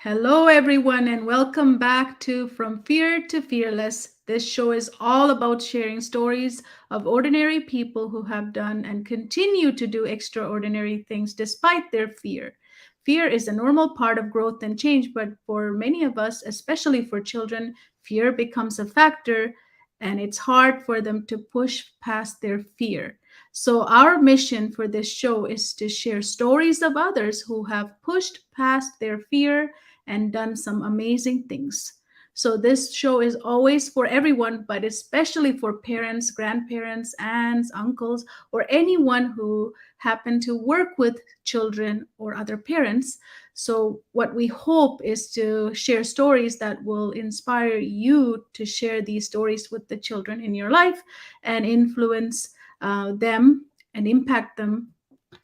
Hello, everyone, and welcome back to From Fear to Fearless. This show is all about sharing stories of ordinary people who have done and continue to do extraordinary things despite their fear. Fear is a normal part of growth and change, but for many of us, especially for children, fear becomes a factor and it's hard for them to push past their fear. So, our mission for this show is to share stories of others who have pushed past their fear and done some amazing things. So, this show is always for everyone, but especially for parents, grandparents, aunts, uncles, or anyone who happen to work with children or other parents. So, what we hope is to share stories that will inspire you to share these stories with the children in your life and influence them and impact them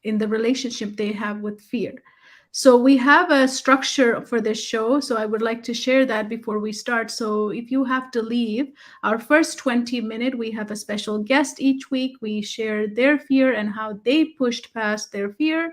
in the relationship they have with fear. So we have a structure for this show. So I would like to share that before we start. So if you have to leave, our first 20 minutes, we have a special guest each week. We share their fear and how they pushed past their fear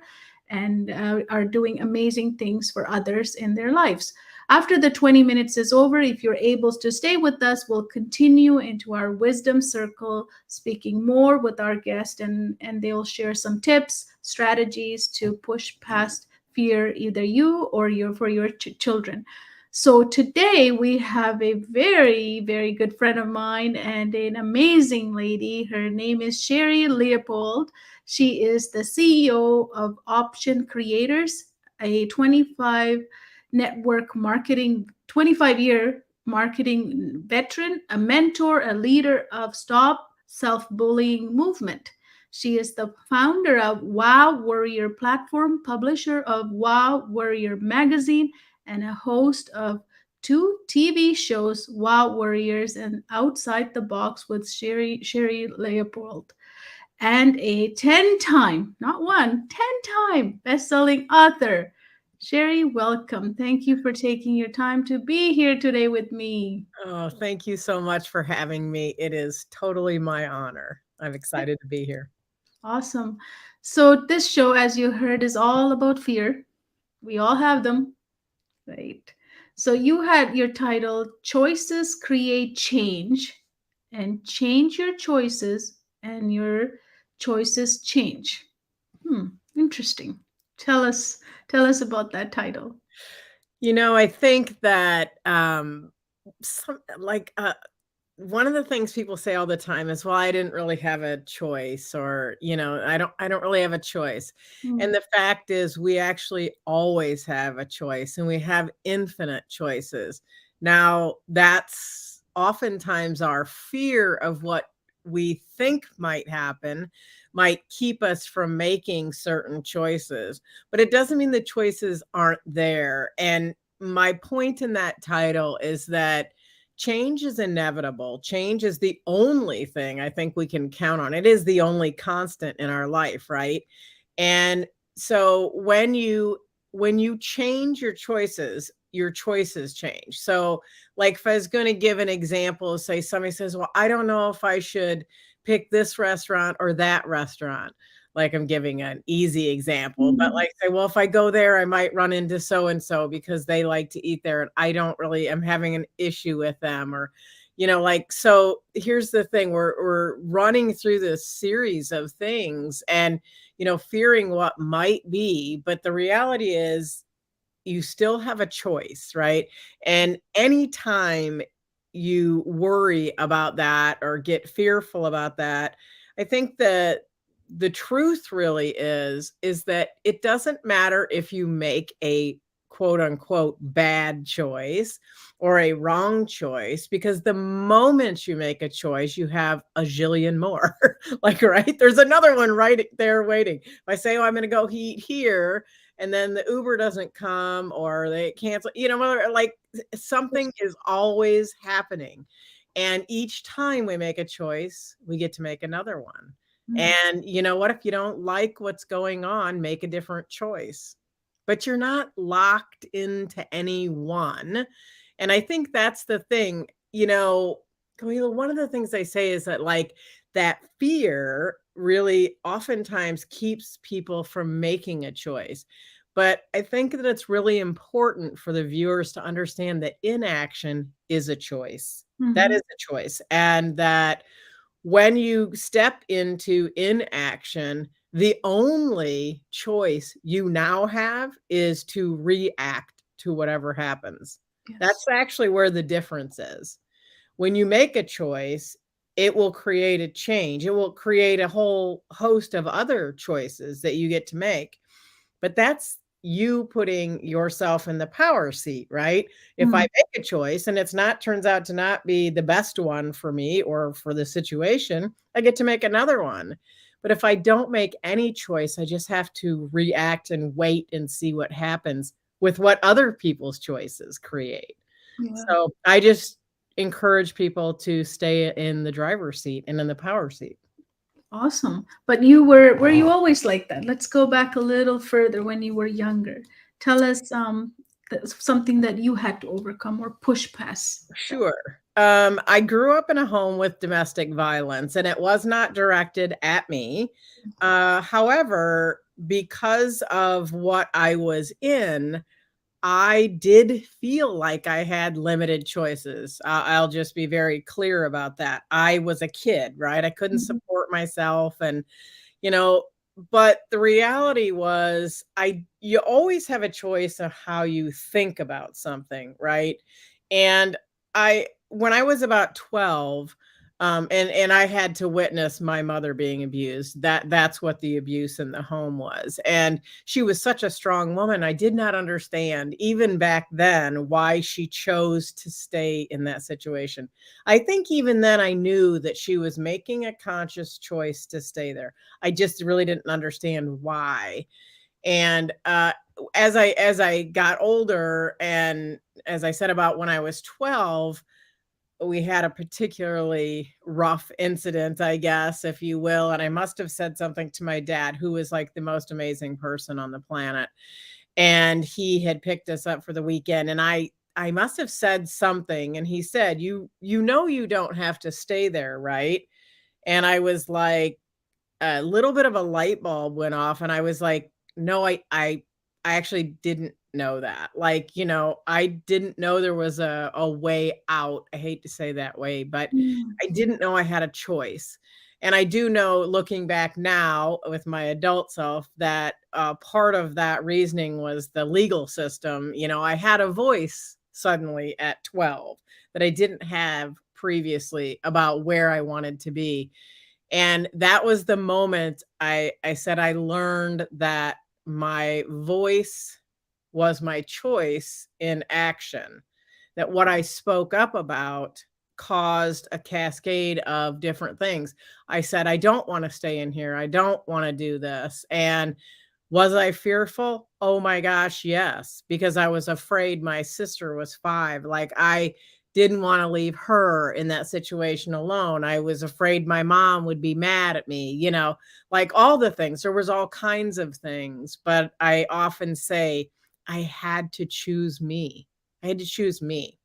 and are doing amazing things for others in their lives. After the 20 minutes is over, if you're able to stay with us, we'll continue into our wisdom circle, speaking more with our guest, and they'll share some tips, strategies to push past fear, either you or for your children. So today we have a very, very good friend of mine and an amazing lady. Her name is Sherri Leopold. She is the CEO of Option Creators, a 25-year marketing veteran, a mentor, a leader of Stop Self-Bullying movement. She is the founder of Wow Warrior platform, publisher of Wow Warrior magazine, and a host of two TV shows, Wow Warriors and Outside the Box with Sherri Leopold, and a 10-time, not one, 10-time best-selling author. Sherri, welcome. Thank you for taking your time to be here today with me. Oh, thank you so much for having me. It is totally my honor. I'm excited to be here. Awesome. So, this show, as you heard, is all about fear. We all have them, right? So, you had your title Choices Create Change, and change your choices, and your choices change. Hmm, interesting. Tell us, tell us about that title. I think that some like one of the things people say all the time is, "Well, I didn't really have a choice," or I don't really have a choice. Hmm. And the fact is we actually always have a choice and we have infinite choices. Now, that's oftentimes our fear of what we think might happen might keep us from making certain choices, but it doesn't mean the choices aren't there. And my point in that title is that change is inevitable. Change is the only thing I think we can count on. It is the only constant in our life, right? And so when you change your choices change. So like if I was going to give an example, say somebody says, "Well, I don't know if I should pick this restaurant or that restaurant." Like I'm giving an easy example, but Hmm. like say, well, if I go there, I might run into so and so because they like to eat there and I don't really am having an issue with them, or like, so here's the thing, we're running through this series of things and fearing what might be, but the reality is you still have a choice, right? And anytime you worry about that or get fearful about that, I think that the truth really is that it doesn't matter if you make a quote unquote bad choice or a wrong choice, because the moment you make a choice, you have a zillion more. Like, right? There's another one right there waiting. If I say, "Oh, I'm going to go eat here," and then the Uber doesn't come or they cancel, like something is always happening. And each time we make a choice, we get to make another one. And you know what? If you don't like what's going on, make a different choice. But you're not locked into any one. And I think that's the thing, Camila, one of the things I say is that like that fear really oftentimes keeps people from making a choice. But I think that it's really important for the viewers to understand that inaction is a choice. That Mm-hmm. is a choice. And that when you step into inaction, the only choice you now have is to react to whatever happens. Yes. That's actually where the difference is. When you make a choice, it will create a change. It will create a whole host of other choices that you get to make. But that's you putting yourself in the power seat, right? If I Mm. make a choice and it's not turns out to not be the best one for me or for the situation, I get to make another one. But if I don't make any choice, I just have to react and wait and see what happens with what other people's choices create. Yeah. So I just encourage people to stay in the driver's seat and in the power seat. Awesome. But were you always like that? Let's go back a little further when you were younger. Tell us something that you had to overcome or push past that. Sure. I grew up in a home with domestic violence, and it was not directed at me. However, because of what I was in, I did feel like I had limited choices. I'll just be very clear about that. I was a kid, right? I couldn't Mhm. support myself, and you know, but the reality was you always have a choice of how you think about something, right? And I when I was about 12, and I had to witness my mother being abused. That's what the abuse in the home was. And she was such a strong woman. I did not understand even back then why she chose to stay in that situation. I think even then I knew that she was making a conscious choice to stay there. I just really didn't understand why. And as I got older, and as I said about when I was 12, we had a particularly rough incident, I guess, if you will. And I must have said something to my dad, who was like the most amazing person on the planet. And he had picked us up for the weekend. And I must have said something. And he said, you know you don't have to stay there, right? And I was like, a little bit of a light bulb went off, and I was like, "No, I actually didn't know that." Like, I didn't know there was a way out. I hate to say that way, but Mm. I didn't know I had a choice. And I do know, looking back now with my adult self, that part of that reasoning was the legal system. I had a voice suddenly at 12 that I didn't have previously about where I wanted to be. And that was the moment I said I learned that my voice was my choice in action, that what I spoke up about caused a cascade of different things. I said, I don't want to stay in here. I don't want to do this. And was I fearful? Oh my gosh, yes, because I was afraid my sister was 5. Like, I didn't wanna leave her in that situation alone. I was afraid my mom would be mad at me, like all the things. There was all kinds of things, but I often say I had to choose me. I had to choose me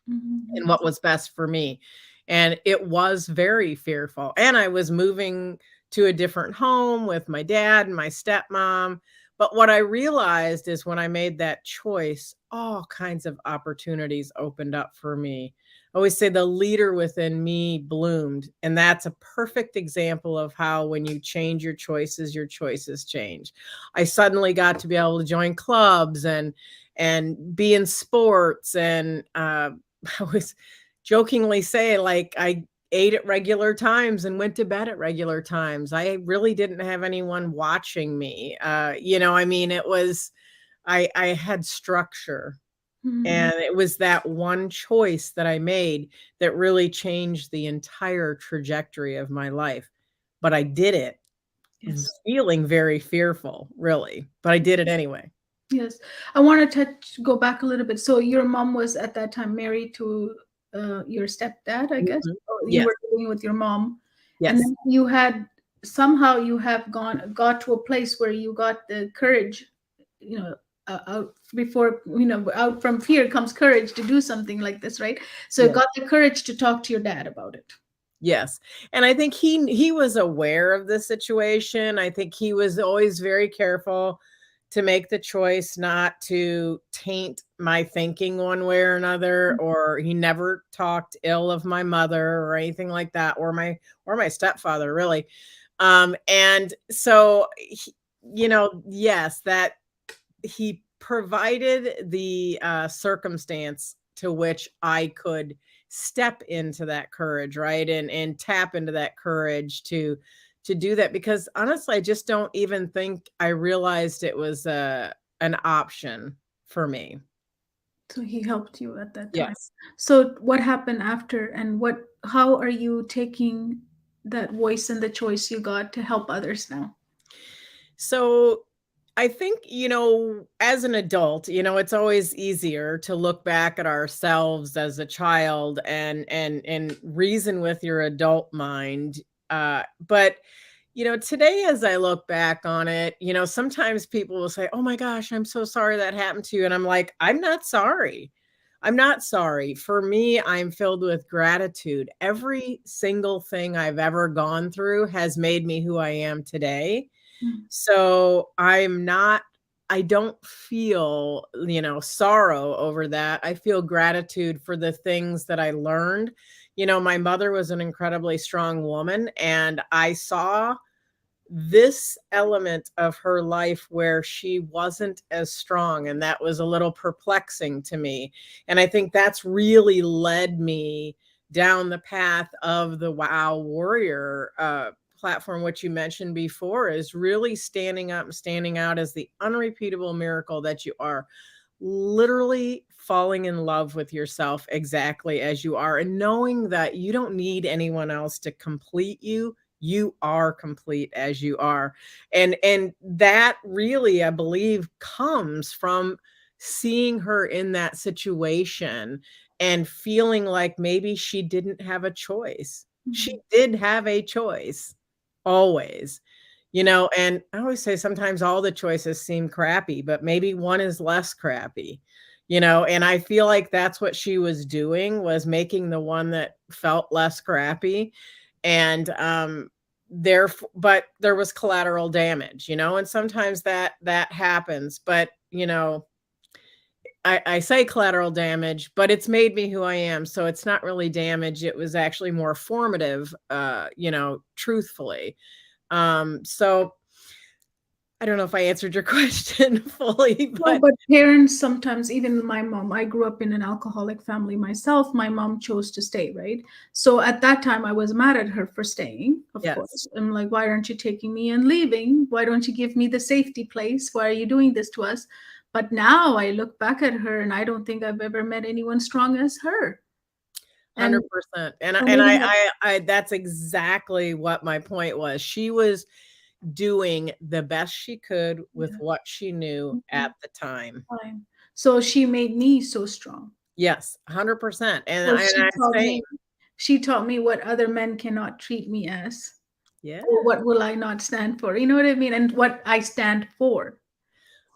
and Mhm. what was best for me. And it was very fearful. And I was moving to a different home with my dad and my stepmom. But what I realized is when I made that choice, all kinds of opportunities opened up for me. I always say the leader within me bloomed. And that's a perfect example of how when you change your choices change. I suddenly got to be able to join clubs and be in sports, and I was jokingly say, like, I ate at regular times and went to bed at regular times. I really didn't have anyone watching me. I mean, it was I had structure, Mhm. and it was that one choice that I made that really changed the entire trajectory of my life. But I did it Yes. feeling very fearful, really, but I did it anyway. Yes. I want to go back a little bit. So your mom was at that time married to your stepdad, I guess. Mhm. Or you Yes, were living with your mom, and yes, then you had somehow you have got to a place where you got the courage, you know, out before out from fear comes courage to do something like this, right? So you yes. got the courage to talk to your dad about it. Yes, and I think he was aware of the situation. I think he was always very careful to make the choice not to taint my thinking one way or another, or he never talked ill of my mother or anything like that, or my stepfather really. And so yes, that he provided the circumstance to which I could step into that courage, right? And tap into that courage to do that, because honestly, I just don't even think I realized it was an option for me. So he helped you at that time. Yes. So what happened after, and how are you taking that voice and the choice you got to help others now? So I think, as an adult, it's always easier to look back at ourselves as a child and reason with your adult mind. But today as I look back on it, sometimes people will say, "Oh my gosh, I'm so sorry that happened to you." And I'm like, "I'm not sorry. I'm not sorry. For me, I'm filled with gratitude. Every single thing I've ever gone through has made me who I am today. Mm. So I don't feel, sorrow over that. I feel gratitude for the things that I learned. My mother was an incredibly strong woman, and I saw this element of her life where she wasn't as strong, and that was a little perplexing to me. And I think that's really led me down the path of the Wow Warrior platform, which you mentioned before, is really standing up and standing out as the unrepeatable miracle that you are, literally falling in love with yourself exactly as you are, and knowing that you don't need anyone else to complete you. You are complete as you are. And that really, I believe, comes from seeing her in that situation and feeling like maybe she didn't have a choice. She Mhm. did have a choice, always. And I always say sometimes all the choices seem crappy, but maybe one is less crappy. And I feel like that's what she was doing, was making the one that felt less crappy. And but there was collateral damage, and sometimes that happens. But I say collateral damage, but it's made me who I am. So it's not really damage. It was actually more formative, truthfully. So I don't know if I answered your question fully, No, but but parents sometimes, even my mom, I grew up in an alcoholic family myself. My mom chose to stay, right? So at that time, I was mad at her for staying, of yes, course. I'm like, why aren't you taking me and leaving? Why don't you give me the safety place? Why are you doing this to us? But now I look back at her and I don't think I've ever met anyone strong as her. And 100%. And I, and and even I that's exactly what my point was. She was doing the best she could with yeah, what she knew mhm, at the time. fine. So she made me so strong. Yes, 100%. And So and I same. she taught me what other men cannot treat me as. Yeah, Or what will I not stand for? You know what I mean? And what I stand for.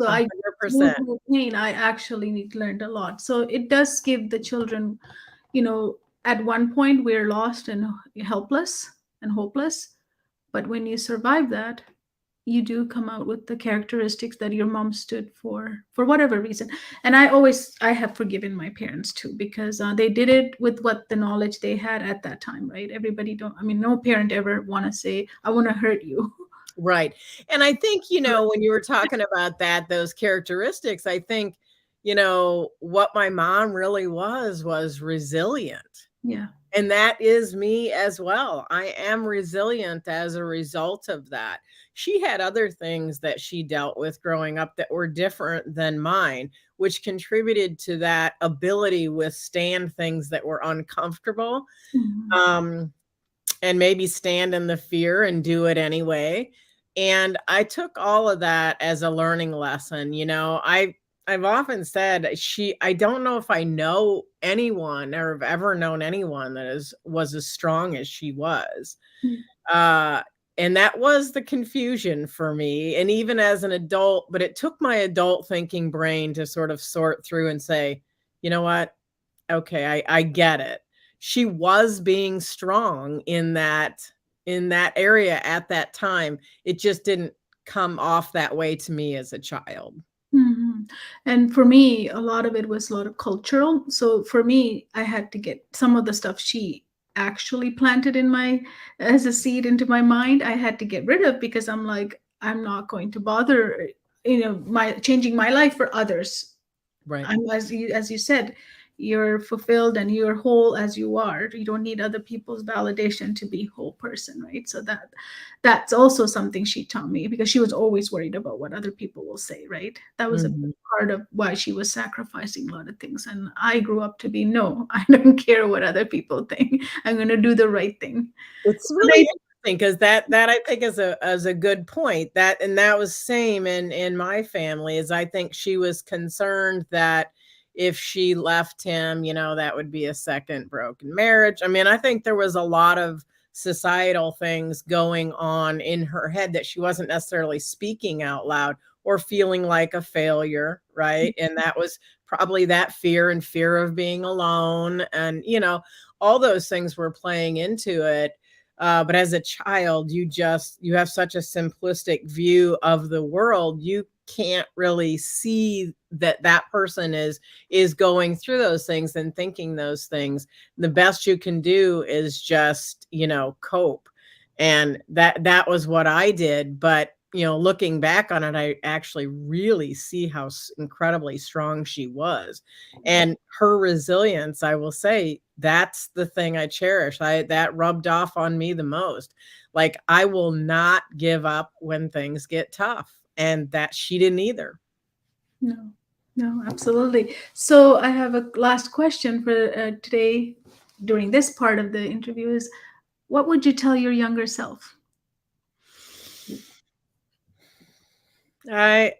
So I, through 100%. her pain, I actually learned a lot. So it does give the children, you know, at one point we're lost and helpless and hopeless. But when you survive that, you do come out with the characteristics that your mom stood for whatever reason. And I have forgiven my parents too, because they did it with what the knowledge they had at that time, right? Everybody don't, I mean, no parent ever want to say, I want to hurt you. Right. And I think, when you were talking about that, those characteristics, I think, what my mom really was resilient. Yeah. And that is me as well. I am resilient as a result of that. She had other things that she dealt with growing up that were different than mine, which contributed to that ability to withstand things that were uncomfortable. Mhm. Um, and maybe stand in the fear and do it anyway. And I took all of that as a learning lesson. I've often said I don't know if I know anyone or have ever known anyone that was as strong as she was. Mm. Uh and that was the confusion for me. And even as an adult, but it took my adult thinking brain to sort of sort through and say, you know what? Okay, I get it. She was being strong in that area at that time. It just didn't come off that way to me as a child. Mhm. And for me, a lot of it was a lot of cultural. So for me, I had to get some of the stuff she actually planted in my as a seed into my mind. I had to get rid of because I'm like, I'm not going to bother, my changing my life for others. Right. I'm as you said, you're fulfilled and you're whole as you are. You don't need other people's validation to be whole person, right? So that's also something she taught me because she was always worried about what other people will say, right? That was a big Mhm. part of why she was sacrificing a lot of things. And I grew up to be no, I don't care what other people think. I'm going to do the right thing. It's So really interesting because that I think is a good point. That and that was same in my family, is I think she was concerned that if she left him, that would be a second broken marriage. I mean, I think there was a lot of societal things going on in her head that she wasn't necessarily speaking out loud or feeling like a failure, right? And that was probably that fear of being alone, and all those things were playing into it. But as a child, you have such a simplistic view of the world. You can't really see that that person is going through those things and thinking those things. The best you can do is just cope, and that was what I did. But looking back on it, I actually really see how incredibly strong she was, and her resilience. I will say that's the thing I cherish. That rubbed off on me the most. Like, I will not give up when things get tough, and that she didn't either. no, no, absolutely. So I have a last question for today during this part of the interview is what would you tell your younger self? Oh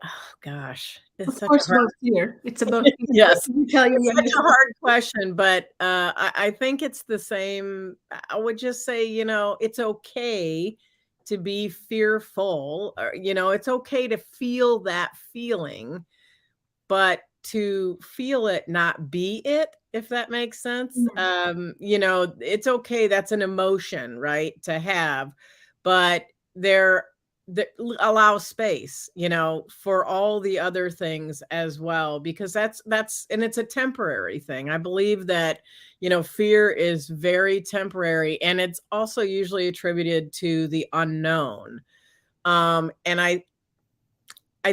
gosh, it's Of such a course, hard. about fear. It's about fear. What Yes, would you tell your it's such younger a self? hard question, but I think it's the same. I would just say, it's okay to be fearful, or it's okay to feel that feeling, but to feel it, not be it, if that makes sense. Mm, It's okay. That's an emotion, right? To have, but there, allow space, for all the other things as well, because and it's a temporary thing. I believe that, fear is very temporary, and it's also usually attributed to the unknown. And I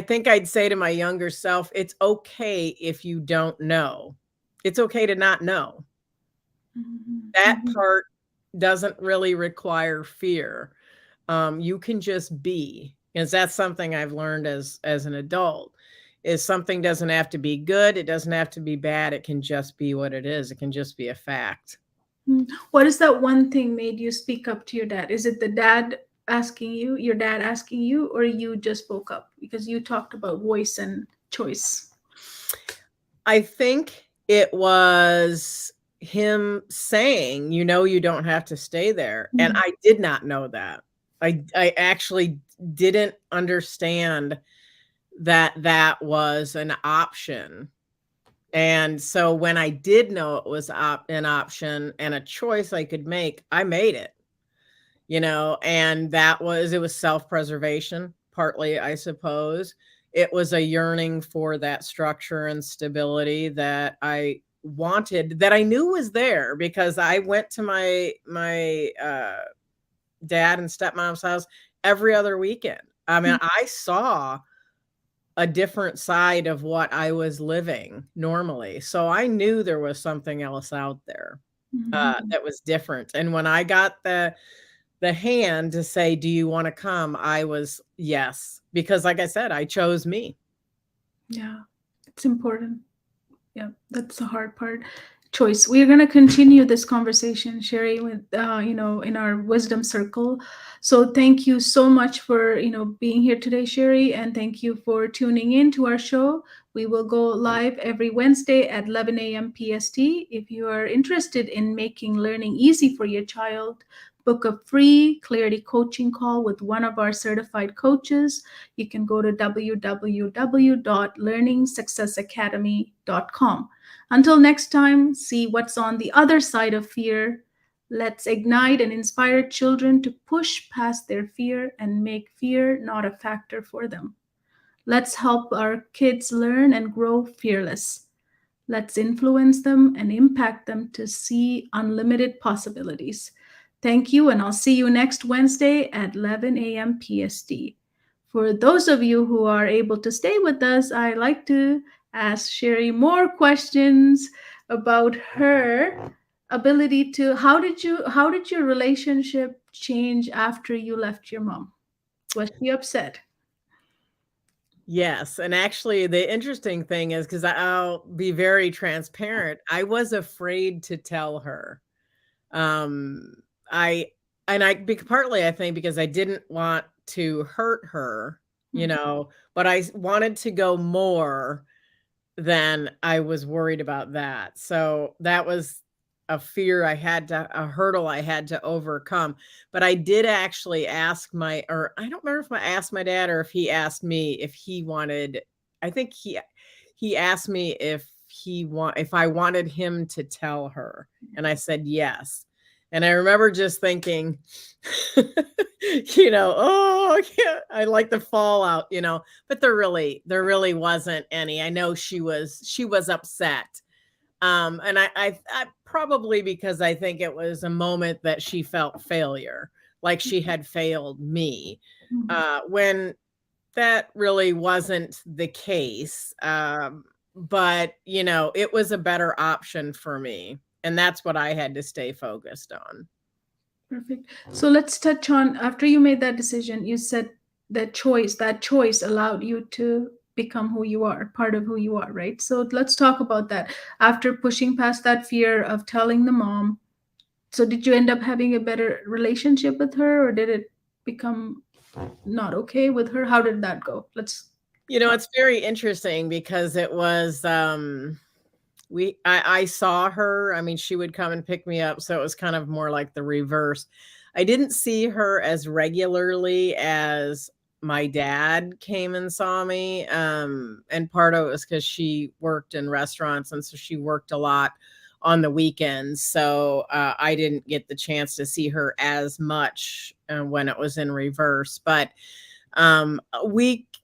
think I'd say to my younger self, it's okay if you don't know. It's okay to not know. mhm, That mhm, part doesn't really require fear. You can just be. Because that's something I've learned as an adult. Is something doesn't have to be good, it doesn't have to be bad, it can just be what it is. It can just be a fact. mm. What is that one thing made you speak up to your dad? Is it the dad asking you, your dad asking you, or you just spoke up because you talked about voice and choice? I think it was him saying, you don't have to stay there, and Mm, I did not know that. I actually didn't understand that that was an option, and so when I did know it was an option and a choice I could make, I made it. And it was self-preservation, partly, I suppose. It was a yearning for that structure and stability that I wanted, that I knew was there, because I went to my dad and stepmom's house every other weekend. I mean, mm, I saw a different side of what I was living normally, so I knew there was something else out there, mhm. that was different. And when I got the hand to say, "Do you wanna come?" I was yes, because like I said, I chose me. Yeah, it's important. Yeah, that's the hard part. Choice. We're going to continue this conversation, Sherry, with in our wisdom circle. So thank you so much for being here today, Sherry, and thank you for tuning in to our show. We will go live every Wednesday at 11 a.m. PST. If you are interested in making learning easy for your child, book a free clarity coaching call with one of our certified coaches. You can go to www.learningsuccessacademy.com. Until next time, see what's on the other side of fear. Let's ignite and inspire children to push past their fear and make fear not a factor for them. Let's help our kids learn and grow fearless. Let's influence them and impact them to see unlimited possibilities. Thank you, and I'll see you next Wednesday at 11 a.m. PST. For those of you who are able to stay with us, I like to ask Sherri more questions about her ability to how did your relationship change after you left your mom? Was she upset? Yes, and actually, the interesting thing is, 'cause I'll be very transparent, I was afraid to tell her. Um, I and I bec partly, I think, because I didn't want to hurt her, you Mm, know, but I wanted to go more then I was worried about that. So that was a fear I had to a hurdle I had to overcome. But I did actually ask my or I don't remember if I asked my dad or if he asked me if he wanted I think he asked me if I wanted him to tell her. And I said yes. And I remember just thinking, oh, I like the fallout, but there really wasn't any. I know she was upset. And I probably because I think it was a moment that she felt failure, like she had failed me. mhm. When that really wasn't the case. But it was a better option for me. And that's what I had to stay focused on. Perfect. So let's touch on after you made that decision, you said that choice allowed you to become who you are, part of who you are, right? So let's talk about that. After pushing past that fear of telling the mom, so did you end up having a better relationship with her, or did it become not okay with her? How did that go? Let's talk. It's very interesting because it was I saw her. I mean, she would come and pick me up, so it was kind of more like the reverse. I didn't see her as regularly as my dad came and saw me. And part of it was because she worked in restaurants, and so she worked a lot on the weekends. So I didn't get the chance to see her as much when it was in reverse. But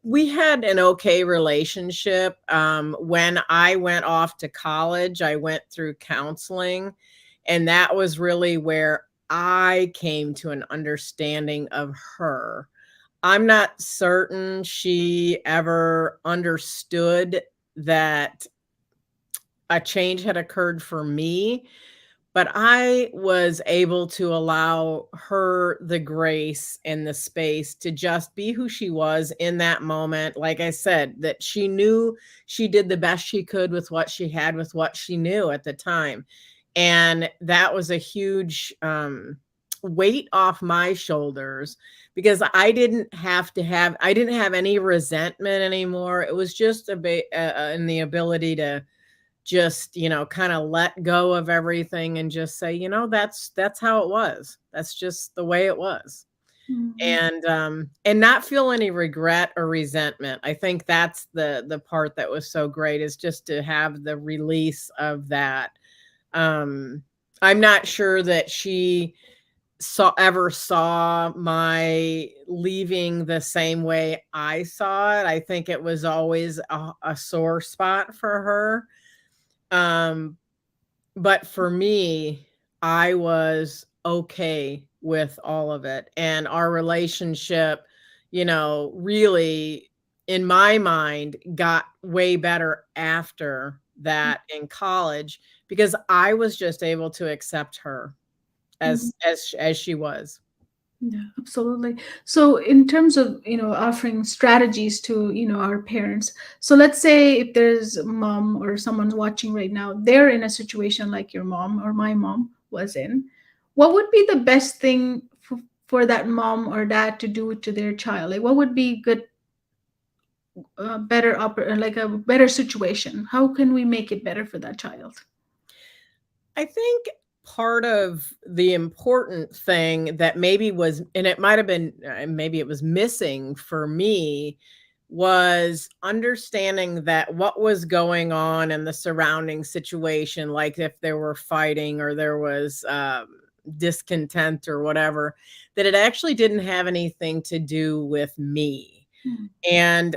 we had an okay relationship. When I went off to college, I went through counseling, and that was really where I came to an understanding of her. I'm not certain she ever understood that a change had occurred for me, but I was able to allow her the grace and the space to just be who she was in that moment. Like I said, that she knew she did the best she could with what she had, with what she knew at the time. And that was a huge weight off my shoulders because I didn't have any resentment anymore. It was just in the ability to just, kind of let go of everything and just say, that's how it was. That's just the way it was. Mhm. And not feel any regret or resentment. I think that's the part that was so great is just to have the release of that. Um, I'm not sure that she saw my leaving the same way I saw it. I think it was always a sore spot for her. Um, but for me, I was okay with all of it, and our relationship, really, in my mind, got way better after that in college because I was just able to accept her Mhm. as she was. Yeah, absolutely. So in terms of, offering strategies to, our parents. So let's say if there's a mom or someone's watching right now, they're in a situation like your mom or my mom was in. What would be the best thing for that mom or dad to do to their child? Like what would be good, like a better situation? How can we make it better for that child? I think part of the important thing that maybe was and it might have been maybe it was missing for me was understanding that what was going on in the surrounding situation, like if there were fighting or there was discontent or whatever, that it actually didn't have anything to do with me. Mm. And,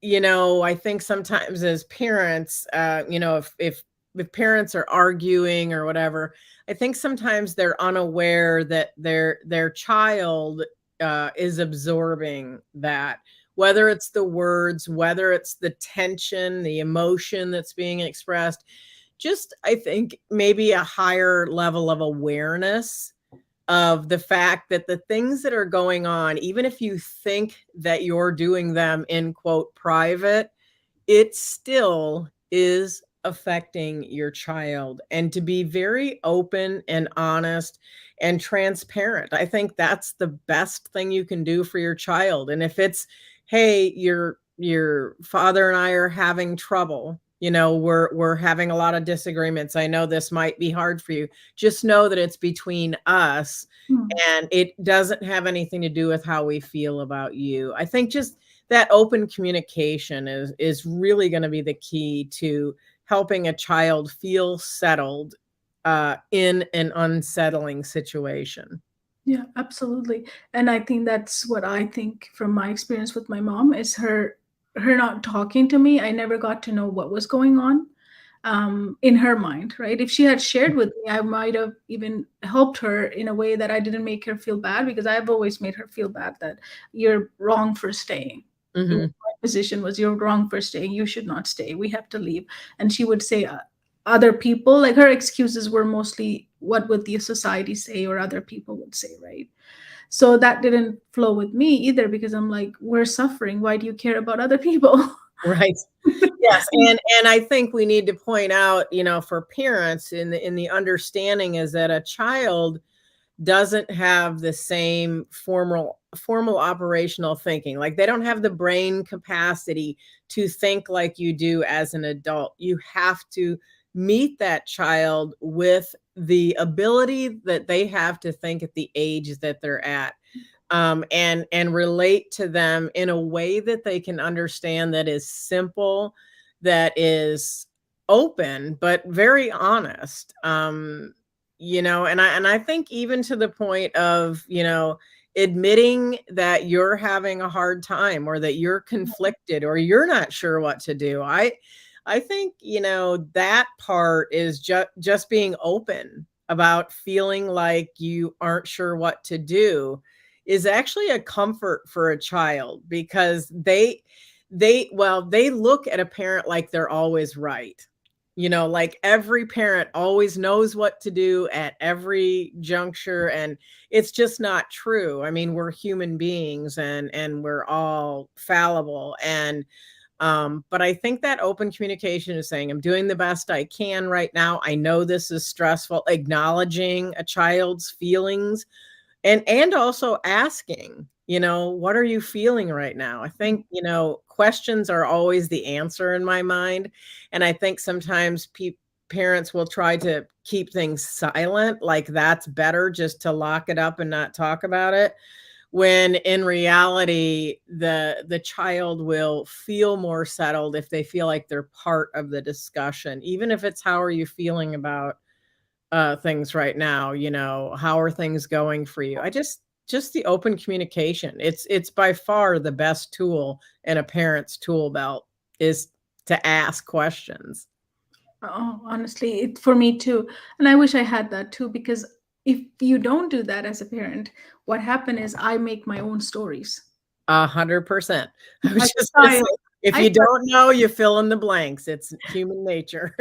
I think sometimes as parents, if parents are arguing or whatever, I think sometimes they're unaware that their child is absorbing that, whether it's the words, whether it's the tension, the emotion that's being expressed, just I think maybe a higher level of awareness of the fact that the things that are going on, even if you think that you're doing them in quote private, it still is affecting your child, and to be very open and honest and transparent. I think that's the best thing you can do for your child. And if it's, hey, your father and I are having trouble, we're having a lot of disagreements. I know this might be hard for you. Just know that it's between us Mm. and it doesn't have anything to do with how we feel about you. I think just that open communication is really going to be the key to helping a child feel settled in an unsettling situation. Yeah, absolutely. And I think that's what I think from my experience with my mom is her not talking to me. I never got to know what was going on in her mind, right? If she had shared with me, I might have even helped her in a way that I didn't make her feel bad, because I've always made her feel bad that you're wrong for staying. Hmm. My position was, you're wrong for staying. You should not stay. We have to leave. And she would say, other people, like her excuses were mostly, what would the society say, or other people would say, right? So that didn't flow with me either, because I'm like, we're suffering. Why do you care about other people? Right. Yes, and I think we need to point out, for parents, in the understanding is that a child doesn't have the same formal operational thinking. Like, they don't have the brain capacity to think like you do as an adult. You have to meet that child with the ability that they have to think at the age that they're at, and relate to them in a way that they can understand, that is simple, that is open, but very honest. And I think even to the point of, admitting that you're having a hard time, or that you're conflicted, or you're not sure what to do. I think, that part is just being open about feeling like you aren't sure what to do is actually a comfort for a child, because they look at a parent like they're always right. Like every parent always knows what to do at every juncture, and it's just not true. I mean, we're human beings, and we're all fallible. And but I think that open communication is saying, I'm doing the best I can right now. I know this is stressful, acknowledging a child's feelings, and also asking, what are you feeling right now? I think, questions are always the answer in my mind. And I think sometimes parents will try to keep things silent, like that's better, just to lock it up and not talk about it, when in reality the child will feel more settled if they feel like they're part of the discussion, even if it's, how are you feeling about things right now? How are things going for you? Just the open communication. It's by far the best tool in a parent's tool belt, is to ask questions. Oh, honestly, it for me too. And I wish I had that too, because if you don't do that as a parent, what happened is I make my own stories. 100%. I was As just a gonna say, child, if I you don't know, you fill in the blanks. It's human nature.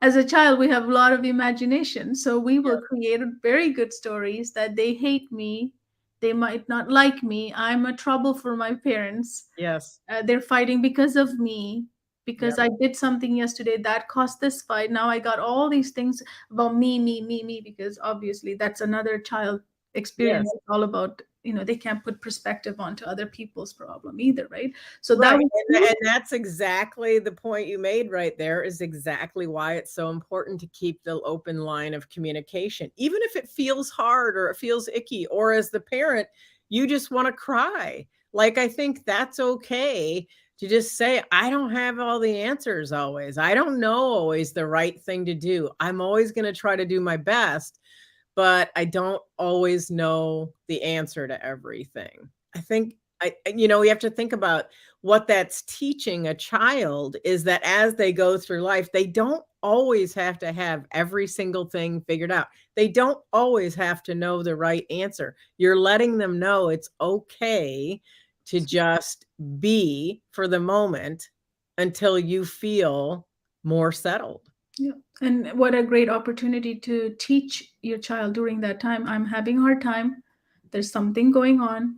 as a child, we have a lot of imagination. So we will Yes, create very good stories that they hate me, they might not like me, I'm a trouble for my parents, yes, they're fighting because of me, because yep, I did something yesterday that caused this fight. Now I got all these things about me, because obviously that's another child experience. yes. It's all about, they can't put perspective onto other people's problem either, right? So that Right, was and that's exactly the point you made right there, is exactly why it's so important to keep the open line of communication, even if it feels hard or it feels icky, or as the parent, you just wanna cry. Like, I think that's okay to just say, "I don't have all the answers always. I don't know always the right thing to do. I'm always gonna try to do my best, but I don't always know the answer to everything. I think you know, we have to think about what that's teaching a child is that as they go through life, they don't always have to have every single thing figured out. They don't always have to know the right answer. You're letting them know it's okay to just be for the moment until you feel more settled. Yeah. And what a great opportunity to teach your child during that time. I'm having a hard time. There's something going on.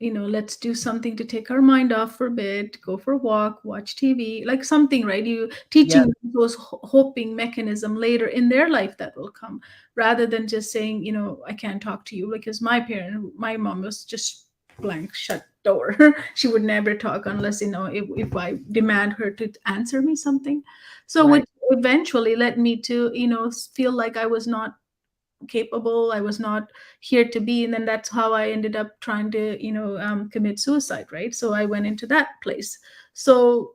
Let's do something to take our mind off for a bit, go for a walk, watch TV, like something, right? You Yeah, teaching those hoping mechanism later in their life that will come, rather than just saying, I can't talk to you, because my mom was just blank, shut door. She would never talk unless, if I demand her to answer me something. So which right. eventually led me to, feel like I was not capable, I was not here to be, and then that's how I ended up trying to commit suicide, right? So I went into that place. So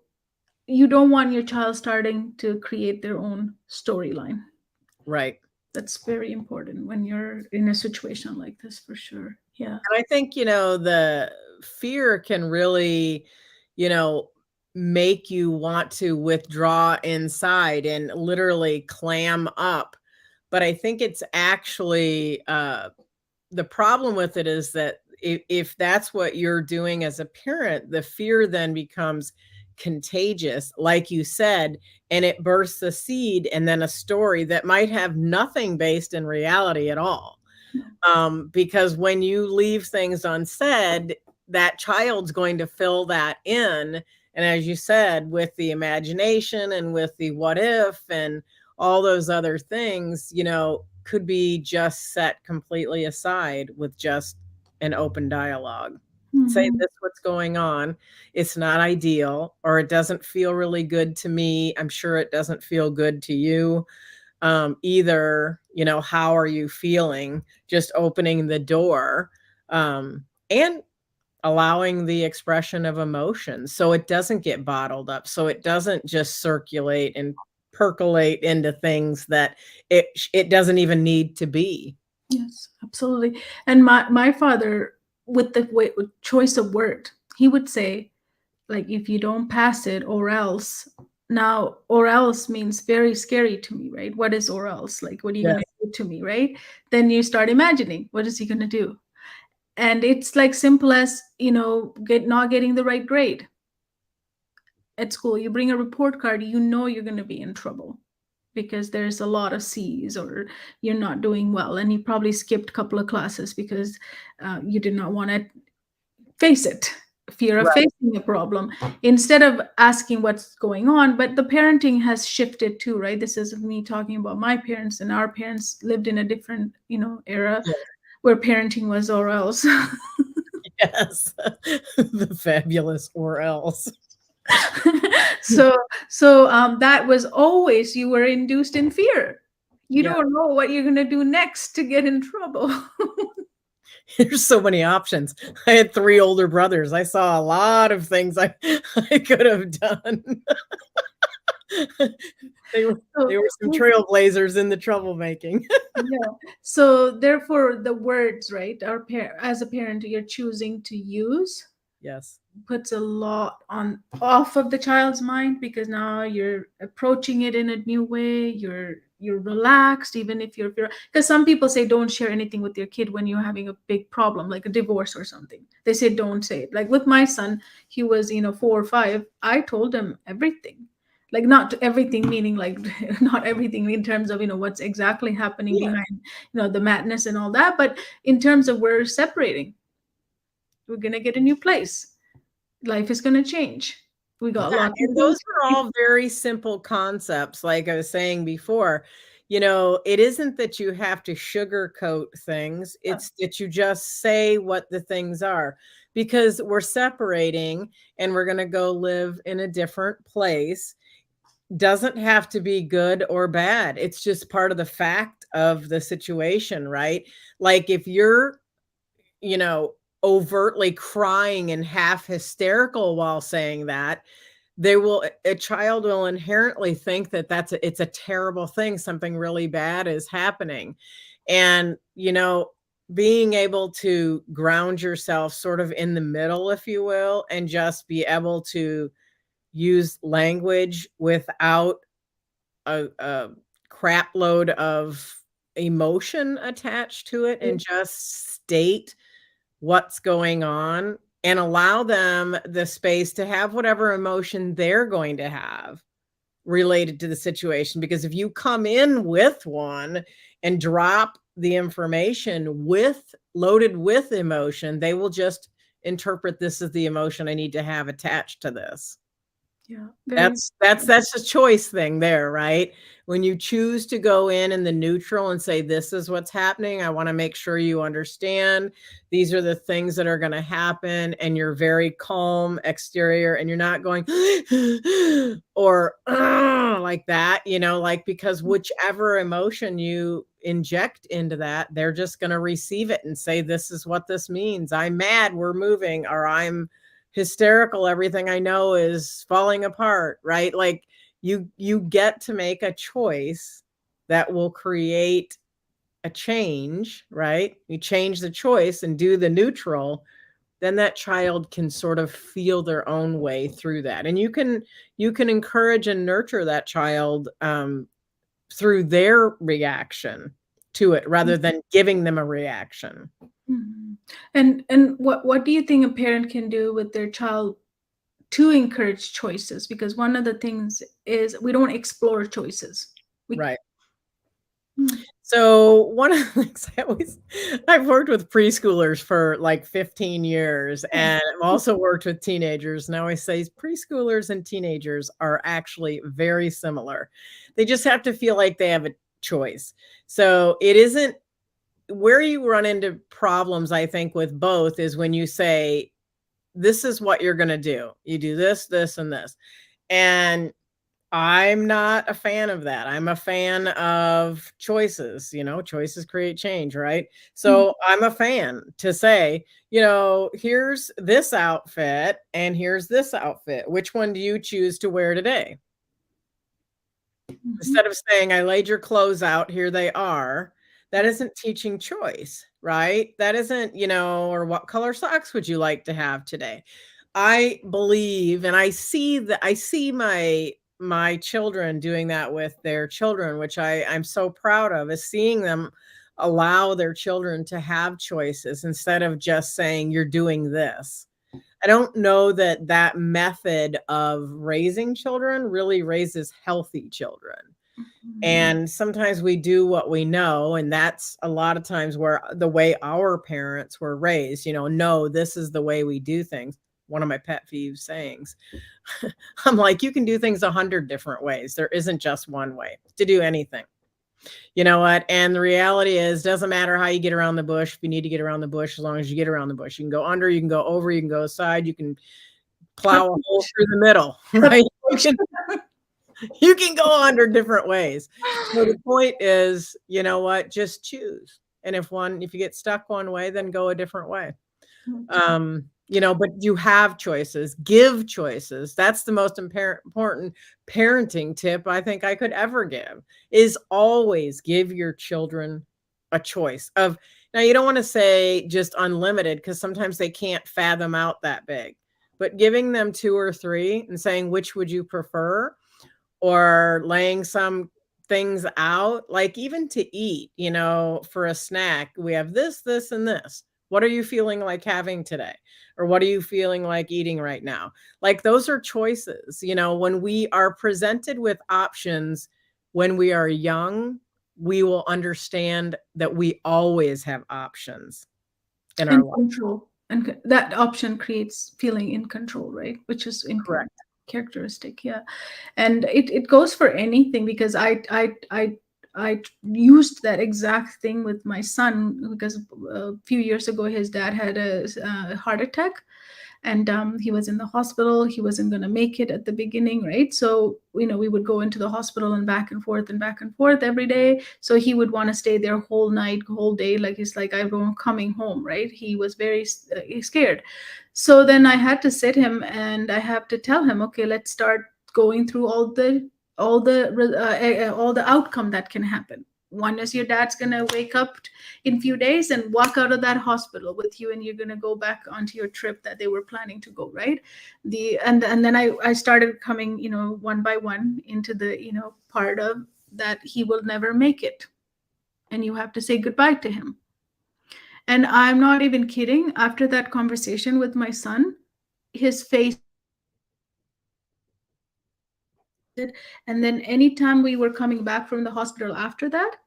you don't want your child starting to create their own storyline. Right. That's very important when you're in a situation like this, for sure. Yeah. And I think, you know, the fear can really, you know, make you want to withdraw inside and literally clam up. But I think it's actually the problem with it is that if that's what you're doing as a parent, the fear then becomes contagious, like you said, and it bursts a seed and then a story that might have nothing based in reality at all. Because when you leave things unsaid, that child's going to fill that in. And as you said, with the imagination and with the what if and all those other things, you know, could be just set completely aside with just an open dialogue. Say Mhm. this what's going on. It's not ideal, or it doesn't feel really good to me. I'm sure it doesn't feel good to you either. You know, how are you feeling? Just opening the door, and allowing the expression of emotions so it doesn't get bottled up, so it doesn't just circulate and percolate into things that it doesn't even need to be. Yes, absolutely. And my father, with the with choice of word, he would say, like, if you don't pass it, or else. Now, or else means very scary to me, right? What is or else? Like, what are you going Yes, to do to me, right? Then you start imagining, what is he going to do? And it's like simple as, get not getting the right grade at school. You bring a report card, you're going to be in trouble because there's a lot of C's, or you're not doing well, and you probably skipped a couple of classes because you did not want to face it, fear of right. facing a problem, instead of asking what's going on. But the parenting has shifted too, right? This is me talking about my parents, and our parents lived in a different era Yes, where parenting was or else. yes. The fabulous or else. So that was always, you were induced in fear. You Yeah. don't know what you're going to do next to get in trouble. There's so many options. I had 3 older brothers. I saw a lot of things I could have done. They were So, they were some trailblazers in the troublemaking. yeah. So therefore, the words, right? As a parent, you're choosing to use Yes. puts a lot on off of the child's mind, because now you're approaching it in a new way. You're relaxed, even if you're, because some people say don't share anything with your kid when you're having a big problem like a divorce or something. They say don't say it. Like with my son, he was 4 or 5. I told him everything, like not everything meaning like not everything in terms of what's exactly happening Yeah. behind the madness and all that, but in terms of we're separating, we're gonna get a new place, life is going to change. We got a Yeah, lot to and go those are through. all very simple concepts, like I was saying before. You know, it isn't that you have to sugarcoat things, it's that you just say what the things are, because we're separating and we're gonna go live in a different place. Doesn't have to be good or bad, it's just part of the fact of the situation, right? Like, if you're, you know, overtly crying and half hysterical while saying that, they will a child will inherently think that it's a terrible thing, something really bad is happening. And, being able to ground yourself sort of in the middle, if you will, and just be able to use language without a crap load of emotion attached to it, and just state what's going on and allow them the space to have whatever emotion they're going to have related to the situation. Because if you come in with one and drop the information with loaded with emotion, they will just interpret this as the emotion I need to have attached to this. Yeah, very. That's a choice thing there, right? When you choose to go in the neutral and say, "This is what's happening. I wanna make sure you understand. These are the things that are gonna happen," and you're very calm exterior, and you're not going or like that, like, because whichever emotion you inject into that, they're just gonna receive it and say, "This is what this means. I'm mad, we're moving," or "I'm hysterical, everything I know is falling apart," right? Like, you get to make a choice that will create a change, right? You change the choice and do the neutral, then that child can sort of feel their own way through that. And you can encourage and nurture that child through their reaction to it rather than giving them a reaction. Mhm. And what do you think a parent can do with their child to encourage choices? Because one of the things is we don't explore choices. We Right. Mm. So one of the things I've worked with preschoolers for like 15 years, and I've also worked with teenagers. Now I say preschoolers and teenagers are actually very similar. They just have to feel like they have a choice. So it isn't where you run into problems, I think, with both is when you say, "This is what you're going to do. You do this, this, and this." And I'm not a fan of that. I'm a fan of choices, choices create change, right? Mm. So I'm a fan to say, here's this outfit and here's this outfit. Which one do you choose to wear today? Mhm. Instead of saying, I laid your clothes out, here they are. That isn't teaching choice, right? That isn't, or what color socks would you like to have today? I believe, and I see my children doing that with their children, which I'm so proud of, is seeing them allow their children to have choices instead of just saying you're doing this. I don't know that that method of raising children really raises healthy children. Mhm. And sometimes we do what we know, and that's a lot of times where the way our parents were raised, no, this is the way we do things. One of my pet peeve sayings. I'm like, you can do things 100 different ways. There isn't just one way to do anything. You know what? And the reality is, doesn't matter how you get around the bush. If you need to get around the bush, as long as you get around the bush, you can go under, you can go over, you can go aside, you can plow a hole through the middle, right? You can go 100 different ways. So the point is, you know what? Just choose. And if you get stuck one way, then go a different way. But you have choices, give choices. That's the most important parenting tip I think I could ever give is always give your children a choice of now you don't want to say just unlimited because sometimes they can't fathom out that big, but giving them two or three and saying which would you prefer or laying some things out, like even to eat, for a snack, we have this, this, and this. What are you feeling like having today? Or what are you feeling like eating right now? Like those are choices. When we are presented with options when we are young, we will understand that we always have options in our And life. control. And that option creates feeling in control, right? Which is important Correct. characteristic. Yeah. And it goes for anything because I used that exact thing with my son because a few years ago his dad had a heart attack, and he was in the hospital. He wasn't going to make it at the beginning, right? So we would go into the hospital and back and forth every day. So he would want to stay there whole night, whole day, like he's like, I'm coming home, right? He was very scared. So then I had to sit him and I have to tell him, okay, let's start going through all the outcome that can happen. One is your dad's gonna wake up in a few days and walk out of that hospital with you, and you're gonna go back onto your trip that they were planning to go, right? And then I started coming, one by one into the, part of that he will never make it, and you have to say goodbye to him. And I'm not even kidding. After that conversation with my son, his face shifted. And then anytime we were coming back from the hospital after that,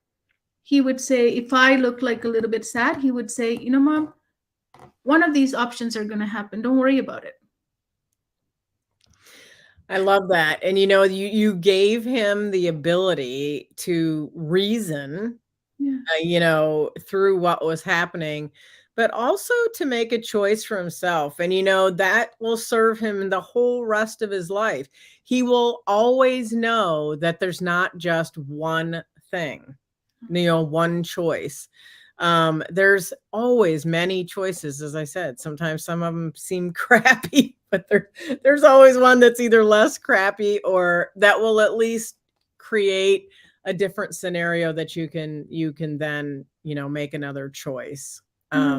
he would say, if I looked like a little bit sad, he would say, Mom, one of these options are going to happen. Don't worry about it. I love that. And you gave him the ability to reason, Yeah. through what was happening, but also to make a choice for himself. And, that will serve him the whole rest of his life. He will always know that there's not just one thing, one choice. There's always many choices, as I said. Sometimes some of them seem crappy, but there's always one that's either less crappy or that will at least create a different scenario that you can then make another choice. Yeah.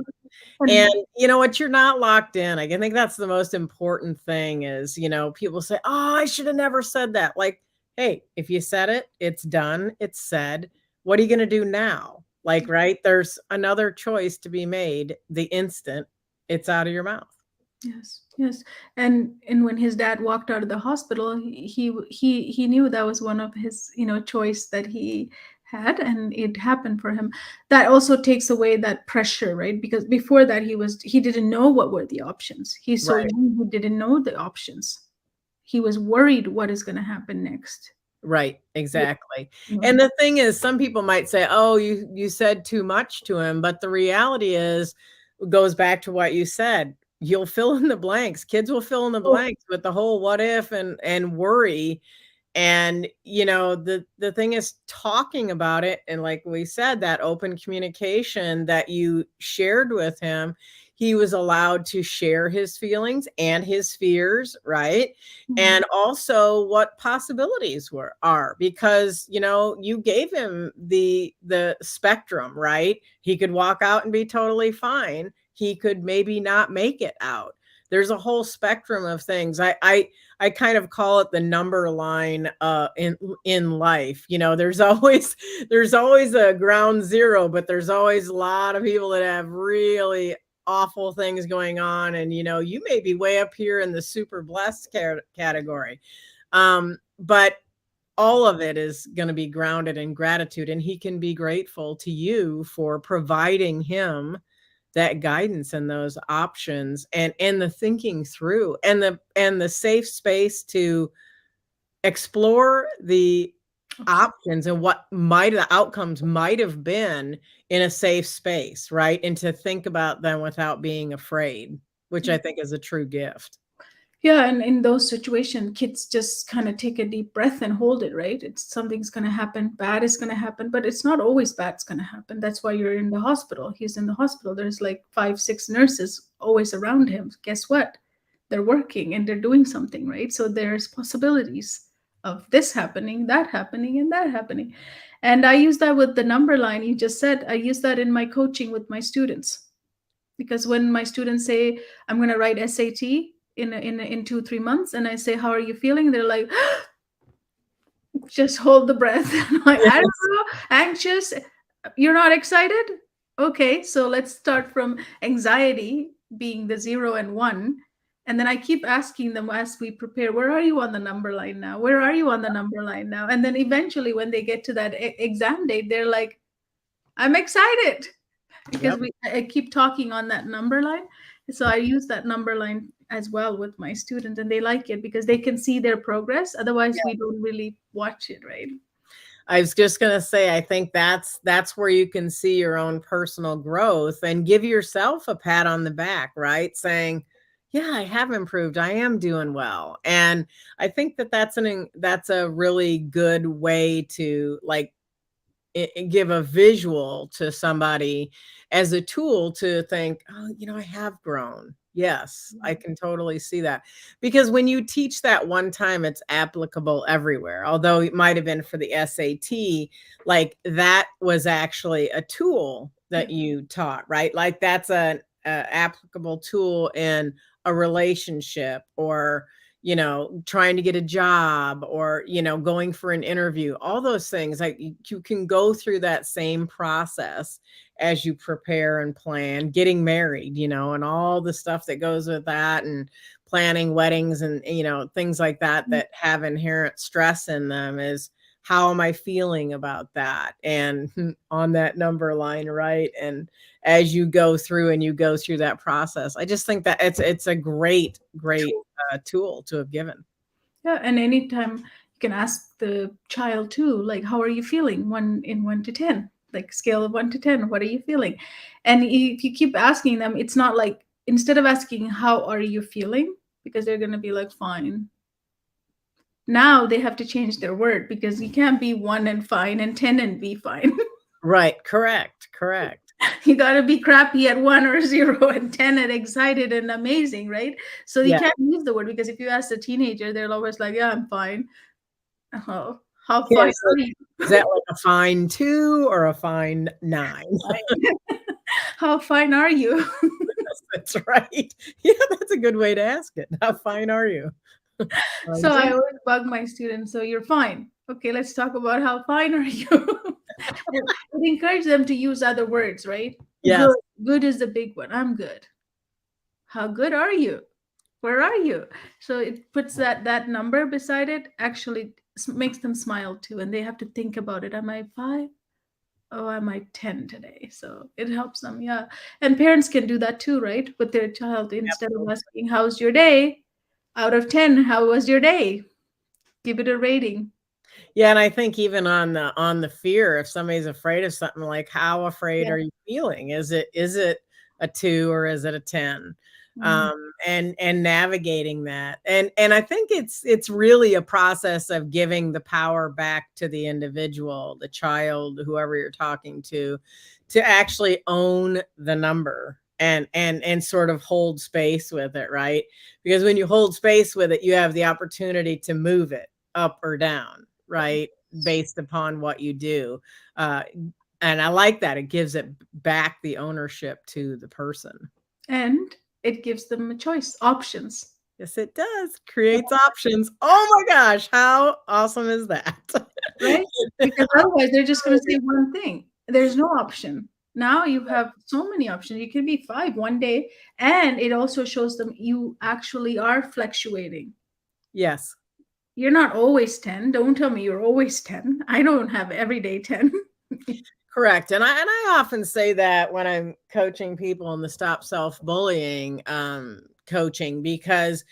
And you know what, you're not locked in. I think that's the most important thing is, people say, oh, I should have never said that. Like, hey, if you said it, it's done, it's said. What are you going to do now? Like, right, there's another choice to be made the instant it's out of your mouth. Yes, yes. And when his dad walked out of the hospital, he knew that was one of his, choice that he had, and it happened for him. That also takes away that pressure, right? Because before that he didn't know what were the options. He's so Right. young, he didn't know the options. He was worried what is going to happen next. Right, Yeah. exactly. And the thing is, some people might say, "Oh, you said too much to him," but the reality is, it goes back to what you said. You'll fill in the blanks. Kids will fill in the Oh, blanks with the whole what if and worry. And, the thing is talking about it, and like we said, that open communication that you shared with him, he was allowed to share his feelings and his fears, right? mhm. And also what possibilities are, because, you gave him the spectrum, right? He could walk out and be totally fine. He could maybe not make it out. There's a whole spectrum of things. I kind of call it the number line in life. There's always a ground zero, but there's always a lot of people that have really awful things going on, and you may be way up here in the super blessed category. But all of it is going to be grounded in gratitude, and he can be grateful to you for providing him that guidance and those options, and the thinking through, and the safe space to explore the options and what the outcomes might have been in a safe space, right? And to think about them without being afraid, which I think is a true gift. Yeah, and in those situations, kids just kind of take a deep breath and hold it, right? It's something's going to happen, bad is going to happen, but it's not always bad's going to happen. That's why you're in the hospital. He's in the hospital. There's like 5, 6 nurses always around him. Guess what? They're working and they're doing something, right? So there's possibilities of this happening, that happening, and that happening. And I use that with the number line you just said. I use that in my coaching with my students, because when my students say I'm going to write SAT in 2 3 months, and I say how are you feeling, they're like just hold the breath. I'm like, I Yes. don't know, anxious. You're not excited? Okay, so let's start from anxiety being the 0 and 1, and then I keep asking them as we prepare, where are you on the number line now, where are you on the number line now? And then eventually when they get to that exam date, they're like, I'm excited, because Yep. I keep talking on that number line. So I use that number line as well with my students, and they like it because they can see their progress. Otherwise, we don't really watch it, right? I was just going to say, I think that's where you can see your own personal growth and give yourself a pat on the back, right? Saying, yeah, I have improved. I am doing well. And I think that's a really good way to like give a visual to somebody as a tool to think, oh, I have grown. Yes, I can totally see that. Because when you teach that one time, it's applicable everywhere. Although it might have been for the SAT, like that was actually a tool Yeah. that you taught, right? Like that's a applicable tool in a relationship or, trying to get a job or, going for an interview, all those things. Like you can go through that same process as you prepare and plan getting married, and all the stuff that goes with that and planning weddings and, things like that that have inherent stress in them is how am I feeling about that? And on that number line, right? And as you go through and you go through that process, I just think that it's a great tool to have given. Yeah, and anytime you can ask the child too, like, how are you feeling? 1 to 10, like scale of 1 to 10, what are you feeling? And if you keep asking them, it's not like instead of asking how are you feeling, because they're gonna be like fine. Now they have to change their word because you can't be 1 and fine and 10 and be fine. Right. Correct. You got to be crappy at 1 or 0 and 10 and excited and amazing, right? So you Yeah. can't use the word because if you ask a teenager, they're always like, "Yeah, I'm fine." Oh, how Yeah. fine So are you? is that like a fine 2 or a fine 9? How fine are you? That's right. Yeah, that's a good way to ask it. How fine are you? Fine So I too. always bug my students. So you're fine. Okay, let's talk about how fine are you. It encourage them to use other words, right? Yes. Good. Good is the big one. I'm good. How good are you? Where are you? So it puts that number beside it, actually makes them smile too, and they have to think about it. Am I 5? Oh, am I 10 today? So it helps them, yeah. And parents can do that too, right? With their child, instead of Absolutely. asking how's your day, out of 10, how was your day? Give it a rating. Yeah, and I think even on the fear, if somebody's afraid of something, like how afraid Yeah. are you feeling? Is it a 2 or is it a 10? Mhm. And navigating that. And I think it's really a process of giving the power back to the individual, the child, whoever you're talking to actually own the number and sort of hold space with it, right? Because when you hold space with it, you have the opportunity to move it up or down, right? Based upon what you do. Uh, and I like that. It gives it back the ownership to the person. And it gives them a choice, options. Yes, it does. Creates options. Oh my gosh, how awesome is that? Right? Because otherwise they're just gonna say one thing. There's no option. Now you have so many options. You can be 5 one day, and it also shows them you actually are fluctuating. Yes. You're not always 10. Don't tell me you're always 10. I don't have every day 10. Correct. And I often say that when I'm coaching people in the stop self-bullying coaching because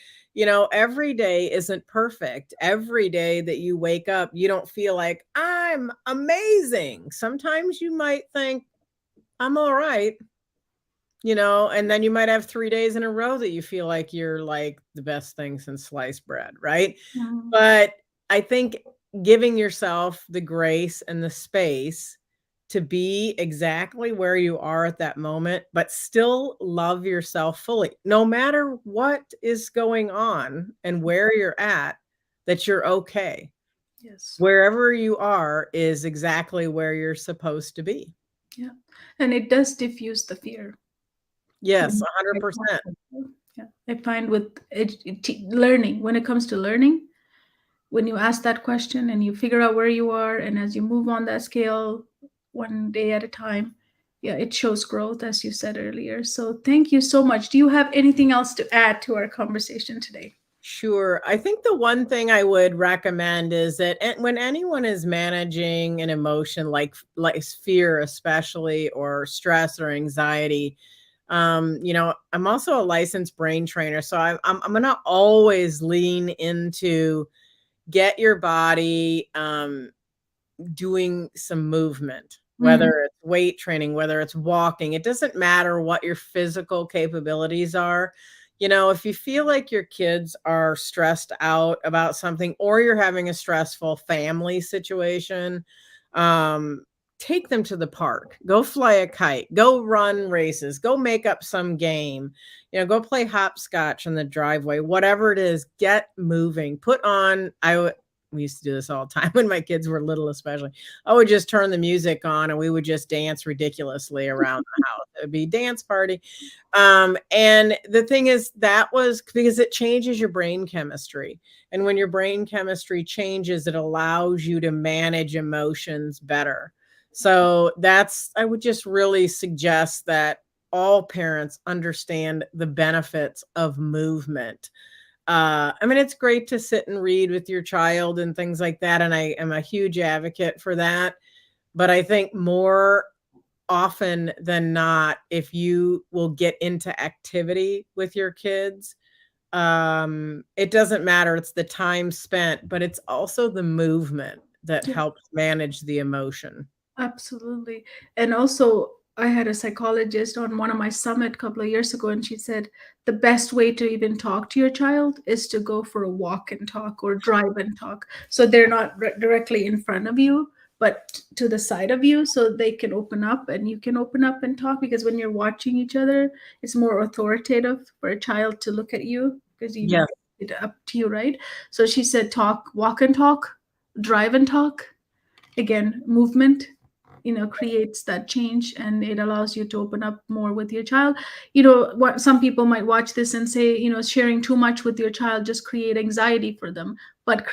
every day isn't perfect. Every day that you wake up, you don't feel like I'm amazing. Sometimes you might think I'm all right, and then you might have 3 days in a row that you feel like you're like the best thing since sliced bread, right? Mhm. But I think giving yourself the grace and the space to be exactly where you are at that moment, but still love yourself fully, no matter what is going on and where you're at, that you're okay. Yes. Wherever you are is exactly where you're supposed to be. Yeah. And it does diffuse the fear. Yes, When I 100%. yeah, I find with learning, when it comes to learning, when you ask that question and you figure out where you are, and as you move on that scale one day at a time, yeah, it shows growth, as you said earlier. So thank you so much. Do you have anything else to add to our conversation today? Sure. I think the one thing I would recommend is that when anyone is managing an emotion like fear, especially or stress or anxiety, I'm also a licensed brain trainer, so I'm gonna always lean into get your body doing some movement, Mhm. whether it's weight training, whether it's walking. It doesn't matter what your physical capabilities are. If you feel like your kids are stressed out about something or you're having a stressful family situation, um, take them to the park, go fly a kite, go run races, go make up some game, go play hopscotch in the driveway, whatever it is, get moving, put on, we used to do this all the time when my kids were little, especially. I would just turn the music on and we would just dance ridiculously around the house. It would be dance party. And the thing is, that was because it changes your brain chemistry. And when your brain chemistry changes, it allows you to manage emotions better. So I would just really suggest that all parents understand the benefits of movement. I mean, it's great to sit and read with your child and things like that. And I am a huge advocate for that. But I think more often than not, if you will get into activity with your kids, it doesn't matter. It's the time spent, but it's also the movement that Yeah. helps manage the emotion. Absolutely. And also, I had a psychologist on one of my summit a couple of years ago, and she said the best way to even talk to your child is to go for a walk and talk or drive and talk. So they're not directly in front of you, but to the side of you, so they can open up and you can open up and talk. Because when you're watching each other, it's more authoritative for a child to look at you because Yes. it's up to you, right? So she said, talk, walk and talk, drive and talk. Again, movement creates that change, and it allows you to open up more with your child. What some people might watch this and say, sharing too much with your child just create anxiety for them, but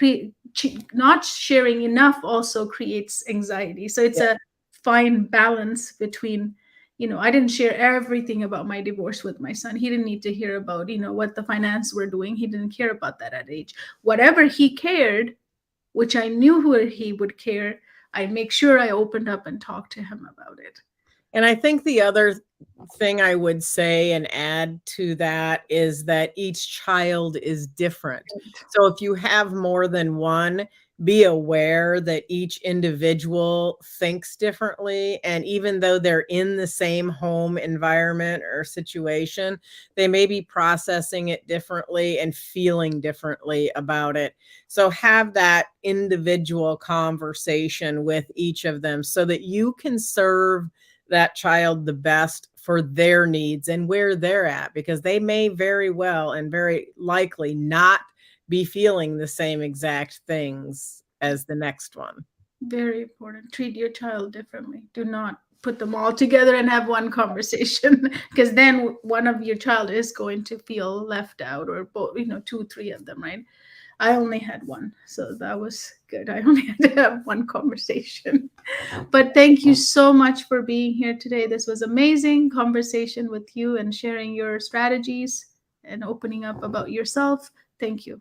not sharing enough also creates anxiety. So it's Yeah. a fine balance between, I didn't share everything about my divorce with my son. He didn't need to hear about what the finance were doing. He didn't care about that at age. Whatever he cared, which I knew who he would care, I make sure I opened up and talked to him about it. And I think the other thing I would say and add to that is that each child is different. So if you have more than one, be aware that each individual thinks differently. And even though they're in the same home environment or situation, they may be processing it differently and feeling differently about it. So have that individual conversation with each of them so that you can serve that child the best for their needs and where they're at, because they may very well and very likely not be feeling the same exact things as the next one. Very important. Treat your child differently. Do not put them all together and have one conversation because then one of your child is going to feel left out, or both, two, three of them, right? I only had one, so that was good. I only had to have one conversation. But thank you so much for being here today. This was amazing conversation with you and sharing your strategies and opening up about yourself. Thank you.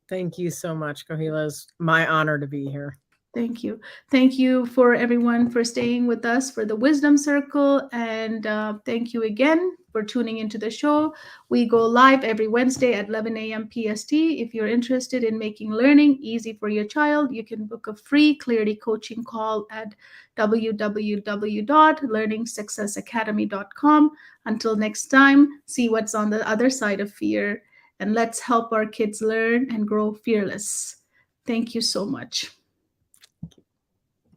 Thank you so much, Kohila. It's my honor to be here. Thank you. Thank you for everyone for staying with us for the Wisdom Circle. And thank you again for tuning into the show. We go live every Wednesday at 11 a.m. PST. If you're interested in making learning easy for your child, you can book a free Clarity coaching call at www.learningsuccessacademy.com. Until next time, see what's on the other side of fear, and let's help our kids learn and grow fearless. Thank you so much.